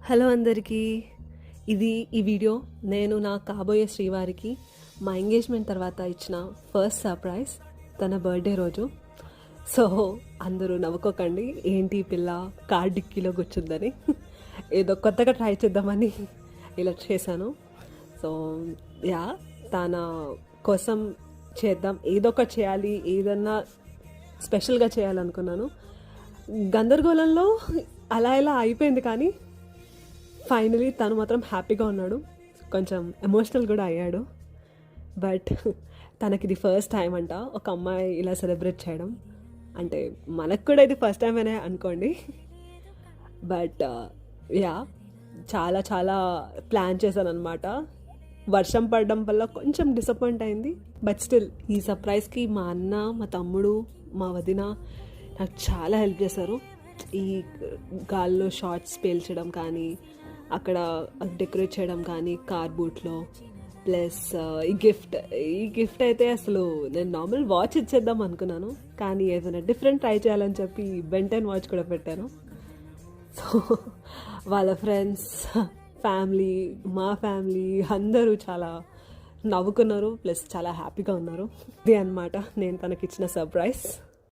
Hello అందరికీ. ఈ video నేను నా కాబోయే శ్రీవారికి మా ఎంగేజ్మెంట్ తర్వాత ఇచ్చిన ఫస్ట్ సర్ప్రైజ్ తన బర్త్డే రోజు. సో అందరూ నవ్వుకోకండి, ఏంటి పిల్ల కార్ డిక్కీలో కూర్చుందని. ఏదో కొత్తగా ట్రై చేద్దామని ఇలా చేశాను. సో తన కోసం చేద్దాం, ఏదో ఒకటి చేయాలి, ఏదన్నా స్పెషల్గా చేయాలనుకున్నాను. గందరగోళంలో అలా ఇలా అయిపోయింది, కానీ ఫైనలీ తను మాత్రం హ్యాపీగా ఉన్నాడు. కొంచెం ఎమోషనల్ కూడా అయ్యాడు. బట్ తనకి ఇది ఫస్ట్ టైం అంట ఒక అమ్మాయి ఇలా సెలబ్రేట్ చేయడం. అంటే మనకు కూడా ఇది ఫస్ట్ టైం అనే అనుకోండి. బట్ చాలా చాలా ప్లాన్ చేశాను అనమాట. వర్షం పడడం వల్ల కొంచెం డిసప్పాయింట్ అయింది. బట్ స్టిల్ ఈ సర్ప్రైజ్కి మా అన్న, మా తమ్ముడు, మా వదిన నాకు చాలా హెల్ప్ చేశారు. ఈ గాల్లో షార్ట్స్ పేల్చడం కానీ, అక్కడ డెకరేట్ చేయడం కానీ, కార్ బూట్లో. ప్లస్ ఈ గిఫ్ట్ అయితే అసలు నేను నార్మల్ వాచ్ ఇచ్చేద్దాం అనుకున్నాను, కానీ ఏదైనా డిఫరెంట్ ట్రై చేయాలని చెప్పి బెంటెన్ వాచ్ కూడా పెట్టాను. సో వాళ్ళ ఫ్రెండ్స్, ఫ్యామిలీ, మా ఫ్యామిలీ అందరూ చాలా నవ్వుకున్నారు, ప్లస్ చాలా హ్యాపీగా ఉన్నారు. ఇది అన్నమాట నేను తనకిచ్చిన సర్ప్రైజ్.